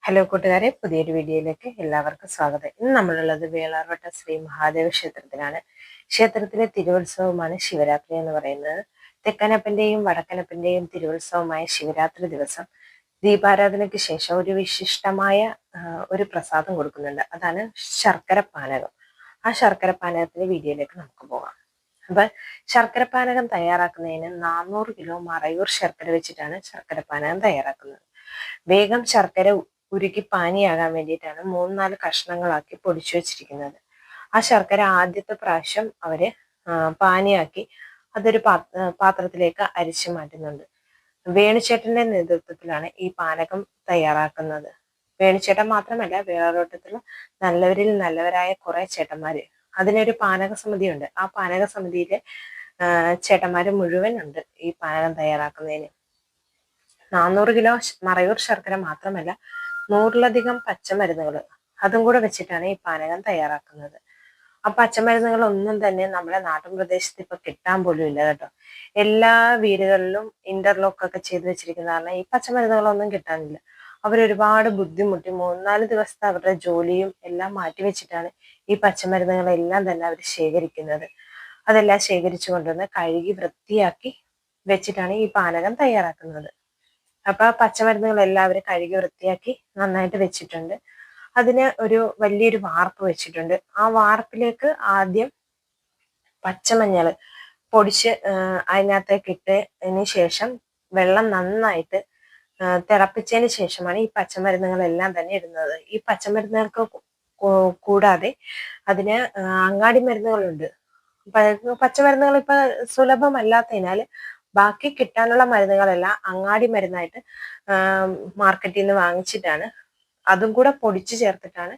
Hello കൂട്ടുകാരെ, പുതിയൊരു വീഡിയോയിലേക്ക് എല്ലാവർക്കും സ്വാഗതം. ഇന്ന് നമ്മളുള്ളത് വേളാർവട്ട ശ്രീ മഹാദേവ ക്ഷേത്രത്തിലാണ്. ക്ഷേത്രത്തിലെ തിരുവുത്സവമാണ് ശിവരാത്രി എന്ന് പറയുന്നത്. തെക്കനപ്പന്റെയും വടക്കനപ്പന്റെയും തിരുവുത്സവമായ ശിവരാത്രി ദിവസം ദീപാരാധനയ്ക്ക് ശേഷം ഒരു വിശിഷ്ടമായ ഒരു പ്രസാദം കൊടുക്കുന്നുണ്ട്. അതാണ് ശർക്കര പാനകം. ആ ശർക്കര പാനകത്തിന്റെ വീഡിയോയിലേക്ക് നമുക്ക് പോകാം. അപ്പൊ ശർക്കര പാനകം തയ്യാറാക്കുന്നതിന് 400 കിലോ മറയൂർ ശർക്കര വെച്ചിട്ടാണ് ശർക്കര പാനകം തയ്യാറാക്കുന്നത്. വേഗം ശർക്കര ഉരുക്കി പാനിയാകാൻ വേണ്ടിയിട്ടാണ് 3-4 കഷ്ണങ്ങളാക്കി പൊടിച്ചു വെച്ചിരിക്കുന്നത്. ആ ശർക്കര ആദ്യത്തെ പ്രാവശ്യം അവര് പാനിയാക്കി അതൊരു പാത്രത്തിലേക്ക് അരിച്ചു മാറ്റുന്നുണ്ട്. വേണുചേട്ടന്റെ നേതൃത്വത്തിലാണ് ഈ പാനകം തയ്യാറാക്കുന്നത്. വേണുചേട്ടൻ മാത്രമല്ല, വേറൊട്ടത്തിലും നല്ലവരിൽ നല്ലവരായ കുറെ ചേട്ടന്മാര്, അതിനൊരു പാനക സമിതിയുണ്ട്. ആ പാനക സമിതിയിലെ ചേട്ടന്മാര് മുഴുവൻ ഉണ്ട് ഈ പാനകം തയ്യാറാക്കുന്നതിന്. 400 കിലോ മറയൂർ ശർക്കര മാത്രമല്ല, 100-ലധികം പച്ചമരുന്നുകൾ അതും കൂടെ വെച്ചിട്ടാണ് ഈ പാനകം തയ്യാറാക്കുന്നത്. ആ പച്ചമരുന്നുകളൊന്നും തന്നെ നമ്മുടെ നാട്ടിൻ പ്രദേശത്ത് ഇപ്പൊ കിട്ടാൻ പോലും ഇല്ല കേട്ടോ. എല്ലാ വീടുകളിലും ഇന്റർലോക്ക് ഒക്കെ ചെയ്ത് വെച്ചിരിക്കുന്ന കാരണം ഈ പച്ചമരുന്നുകളൊന്നും കിട്ടാനില്ല. അവരൊരുപാട് ബുദ്ധിമുട്ടി 3-4 ദിവസത്തെ അവരുടെ ജോലിയും എല്ലാം മാറ്റിവെച്ചിട്ടാണ് ഈ പച്ചമരുന്നുകളെല്ലാം തന്നെ അവർ ശേഖരിക്കുന്നത്. അതെല്ലാം ശേഖരിച്ചു കൊണ്ടുവന്ന് കഴുകി വൃത്തിയാക്കി വെച്ചിട്ടാണ് ഈ പാനകം തയ്യാറാക്കുന്നത്. അപ്പൊ പച്ചമരുന്നുകൾ എല്ലാവരും കഴുകി വൃത്തിയാക്കി നന്നായിട്ട് വെച്ചിട്ടുണ്ട്. അതിന് ഒരു വലിയൊരു വാർപ്പ് വെച്ചിട്ടുണ്ട്. ആ വാർപ്പിലേക്ക് ആദ്യം പച്ചമഞ്ഞൾ പൊടിച്ച് അതിനകത്തേക്ക് ഇട്ടതിന് ശേഷം വെള്ളം നന്നായിട്ട് തിളപ്പിച്ചതിന് ശേഷമാണ് ഈ പച്ചമരുന്നുകളെല്ലാം തന്നെ ഇടുന്നത്. ഈ പച്ചമരുന്നുകൾക്ക് കൂടാതെ അതിന് അങ്ങാടി മരുന്നുകളുണ്ട്. പച്ചമരുന്നുകൾ ഇപ്പൊ സുലഭമല്ലാത്തതിനാൽ ബാക്കി കിട്ടാനുള്ള മരുന്നുകളെല്ലാം അങ്ങാടി മരുന്നായിട്ട് മാർക്കറ്റിൽ നിന്ന് വാങ്ങിച്ചിട്ടാണ് അതും കൂടെ പൊടിച്ചു ചേർത്തിട്ടാണ്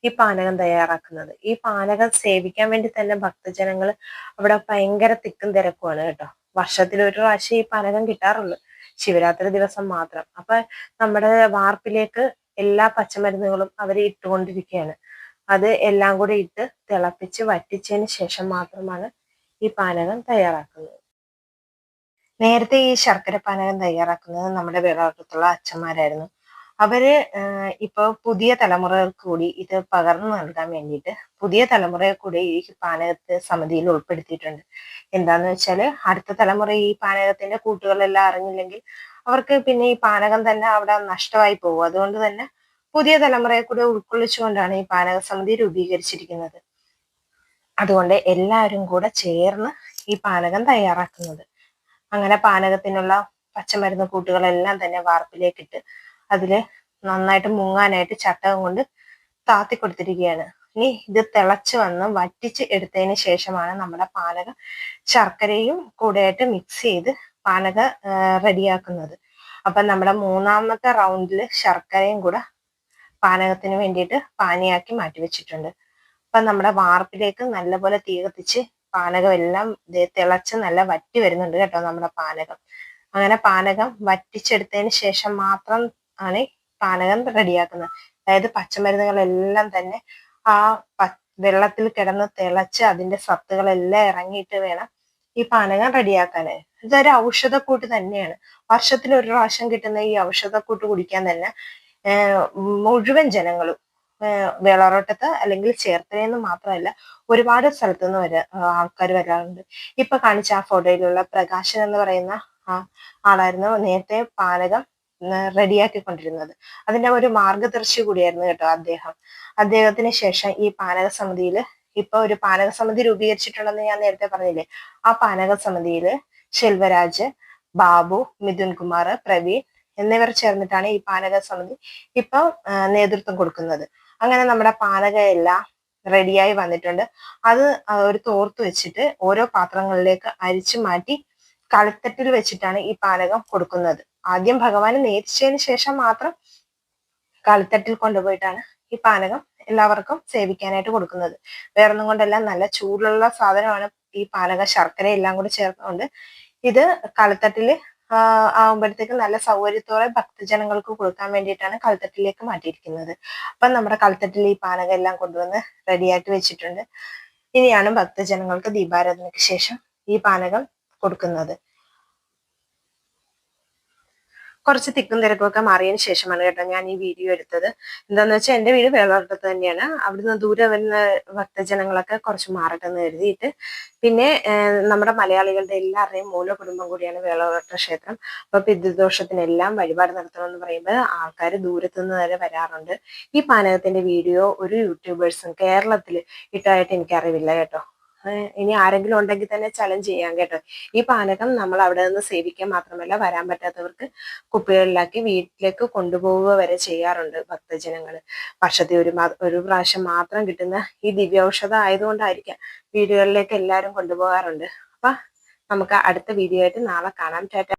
ഈ പാനകം തയ്യാറാക്കുന്നത്. ഈ പാനകം സേവിക്കാൻ വേണ്ടി തന്നെ ഭക്തജനങ്ങൾ അവിടെ ഭയങ്കര തിക്കും തിരക്കുമാണ് കേട്ടോ. വർഷത്തിൽ ഒരു പ്രാവശ്യം ഈ പാനകം കിട്ടാറുള്ളൂ, ശിവരാത്രി ദിവസം മാത്രം. അപ്പൊ നമ്മുടെ വാർപ്പിലേക്ക് എല്ലാ പച്ചമരുന്നുകളും അവർ ഇട്ടുകൊണ്ടിരിക്കുകയാണ്. അത് എല്ലാം കൂടി ഇട്ട് തിളപ്പിച്ച് വറ്റിച്ചതിന് ശേഷം മാത്രമാണ് ഈ പാനകം തയ്യാറാക്കുന്നത്. നേരത്തെ ഈ ശർക്കര പാനകം തയ്യാറാക്കുന്നത് നമ്മുടെ വേളാട്ടത്തുള്ള അച്ഛന്മാരായിരുന്നു. അവര് ഇപ്പൊ പുതിയ തലമുറകൾക്ക് കൂടി ഇത് പകർന്നു നൽകാൻ വേണ്ടിയിട്ട് പുതിയ തലമുറയെ കൂടി ഈ പാനകത്തെ സമിതിയിൽ ഉൾപ്പെടുത്തിയിട്ടുണ്ട്. എന്താന്ന് വെച്ചാല് അടുത്ത തലമുറ ഈ പാനകത്തിന്റെ കൂട്ടുകളെല്ലാം അറിഞ്ഞില്ലെങ്കിൽ അവർക്ക് പിന്നെ ഈ പാനകം തന്നെ അവിടെ നഷ്ടമായി പോകും. അതുകൊണ്ട് തന്നെ പുതിയ തലമുറയെ കൂടി ഉൾക്കൊള്ളിച്ചുകൊണ്ടാണ് ഈ പാനക സമിതി രൂപീകരിച്ചിരിക്കുന്നത്. അതുകൊണ്ട് എല്ലാവരും കൂടെ ചേർന്ന് ഈ പാനകം തയ്യാറാക്കുന്നത്. അങ്ങനെ പാനകത്തിനുള്ള പച്ചമരുന്ന് കൂട്ടുകളെല്ലാം തന്നെ വാർപ്പിലേക്കിട്ട് അതില് നന്നായിട്ട് മുങ്ങാനായിട്ട് ചട്ടകം കൊണ്ട് താത്തി കൊടുത്തിരിക്കുകയാണ്. ഇനി ഇത് തിളച്ച് വന്ന് വറ്റിച്ച് എടുത്തതിന് ശേഷമാണ് നമ്മുടെ പാനകം ശർക്കരയും കൂടെയായിട്ട് മിക്സ് ചെയ്ത് പാനക റെഡിയാക്കുന്നത്. അപ്പൊ നമ്മുടെ 3-ാമത്തെ റൗണ്ടില് ശർക്കരയും കൂടെ പാനകത്തിന് വേണ്ടിയിട്ട് പാനിയാക്കി മാറ്റി വെച്ചിട്ടുണ്ട്. അപ്പൊ നമ്മുടെ വാർപ്പിലേക്ക് നല്ലപോലെ തീ കത്തിച്ച് പാനകം എല്ലാം തിളച്ച് നല്ല വറ്റി വരുന്നുണ്ട് കേട്ടോ നമ്മുടെ പാനകം. അങ്ങനെ പാനകം വറ്റിച്ചെടുത്തതിന് ശേഷം മാത്രം ആണ് പാനകം റെഡിയാക്കുന്നത്. അതായത് പച്ചമരുന്നുകളെല്ലാം തന്നെ ആ വെള്ളത്തിൽ കിടന്ന് തിളച്ച് അതിന്റെ സത്തുകളെല്ലാം ഇറങ്ങിയിട്ട് വേണം ഈ പാനകം റെഡിയാക്കാന്. ഇതൊരു ഔഷധക്കൂട്ട് തന്നെയാണ്. വർഷത്തിൽ ഒരു പ്രാവശ്യം കിട്ടുന്ന ഈ ഔഷധക്കൂട്ട് കുടിക്കാൻ തന്നെ മുഴുവൻ ജനങ്ങളും വേളാറോട്ടത്ത് അല്ലെങ്കിൽ ചേർത്തലയെന്ന് മാത്രമല്ല ഒരുപാട് സ്ഥലത്തു നിന്ന് ആൾക്കാർ വരാറുണ്ട്. ഇപ്പൊ കാണിച്ച ആ ഫോട്ടോയിലുള്ള പ്രകാശൻ എന്ന് പറയുന്ന ആളായിരുന്നു നേരത്തെ പാനകം റെഡിയാക്കിക്കൊണ്ടിരുന്നത്. അതിന്റെ ഒരു മാർഗദർശി കൂടിയായിരുന്നു കേട്ടോ അദ്ദേഹത്തിന് ശേഷം ഈ പാനക സമിതിയിൽ ഇപ്പൊ ഒരു പാനക സമിതി രൂപീകരിച്ചിട്ടുണ്ടെന്ന് ഞാൻ നേരത്തെ പറഞ്ഞില്ലേ. ആ പാനക സമിതിയിൽ ശെൽവരാജ്, ബാബു, മിഥുൻ കുമാർ, പ്രവീൺ എന്നിവർ ചേർന്നിട്ടാണ് ഈ പാനക സമിതി ഇപ്പൊ നേതൃത്വം കൊടുക്കുന്നത്. അങ്ങനെ നമ്മുടെ പാനകം എല്ലാം റെഡിയായി വന്നിട്ടുണ്ട്. അത് ഒരു തോർത്ത് വെച്ചിട്ട് ഓരോ പാത്രങ്ങളിലേക്ക് അരിച്ചു മാറ്റി കളിത്തട്ടിൽ വെച്ചിട്ടാണ് ഈ പാനകം കൊടുക്കുന്നത്. ആദ്യം ഭഗവാന് നേതിച്ചതിന് ശേഷം മാത്രം കളിത്തട്ടിൽ കൊണ്ടുപോയിട്ടാണ് ഈ പാനകം എല്ലാവർക്കും സേവിക്കാനായിട്ട് കൊടുക്കുന്നത്. വേറൊന്നും കൊണ്ടല്ല, നല്ല ചൂടുള്ള സാധനമാണ് ഈ പാനക. ശർക്കര എല്ലാം കൂടി ചേർത്തുകൊണ്ട് ഇത് കളിത്തട്ടില് ആവുമ്പോഴത്തേക്ക് നല്ല സൗകര്യത്തോടെ ഭക്തജനങ്ങൾക്ക് കൊടുക്കാൻ വേണ്ടിയിട്ടാണ് കളിത്തട്ടിലേക്ക് മാറ്റിയിരിക്കുന്നത്. അപ്പം നമ്മുടെ കളിത്തട്ടിൽ ഈ പാനകം എല്ലാം കൊണ്ടുവന്ന് റെഡിയാക്കി വെച്ചിട്ടുണ്ട്. ഇനിയാണ് ഭക്തജനങ്ങൾക്ക് ദീപാരാധനയ്ക്ക് ശേഷം ഈ പാനകം കൊടുക്കുന്നത്. കുറച്ച് തിക്കും തിരക്കും ഒക്കെ മാറിയതിന് ശേഷമാണ് കേട്ടോ ഞാൻ ഈ വീഡിയോ എടുത്തത്. എന്താന്ന് വെച്ചാൽ എൻ്റെ വീട് വേളാവട്ടത്ത് തന്നെയാണ്. അവിടുന്ന് ദൂരെ വരുന്ന ഭക്തജനങ്ങളൊക്കെ കുറച്ച് മാറട്ടെ എന്ന് കരുതിയിട്ട്. പിന്നെ നമ്മുടെ മലയാളികളുടെ എല്ലാവരുടെയും മൂലകുടുംബം കൂടിയാണ് വേളാവട്ട ക്ഷേത്രം. അപ്പൊ പിതൃദോഷത്തിനെല്ലാം വഴിപാട് നടത്തണമെന്ന് പറയുമ്പോൾ ആൾക്കാർ ദൂരത്തുനിന്ന് വരെ വരാറുണ്ട്. ഈ പാനകത്തിന്റെ വീഡിയോ ഒരു യൂട്യൂബേഴ്സും കേരളത്തിൽ ഇട്ടായിട്ട് എനിക്കറിവില്ല കേട്ടോ. ഇനി ആരെങ്കിലും ഉണ്ടെങ്കിൽ തന്നെ ചലഞ്ച് ചെയ്യാം കേട്ടോ. ഈ പാനകം നമ്മൾ അവിടെ നിന്ന് സേവിക്കാൻ മാത്രമല്ല, വരാൻ പറ്റാത്തവർക്ക് കുപ്പികളിലാക്കി വീട്ടിലേക്ക് കൊണ്ടുപോവുക വരെ ചെയ്യാറുണ്ട് ഭക്തജനങ്ങൾ. വർഷത്തിൽ ഒരു പ്രാവശ്യം മാത്രം കിട്ടുന്ന ഈ ദിവ്യൌഷധം ആയതുകൊണ്ടായിരിക്കാം വീടുകളിലേക്ക് എല്ലാവരും കൊണ്ടുപോകാറുണ്ട്. അപ്പൊ നമുക്ക് അടുത്ത വീഡിയോ ആയിട്ട് നാളെ കാണാം. ടാറ്റ.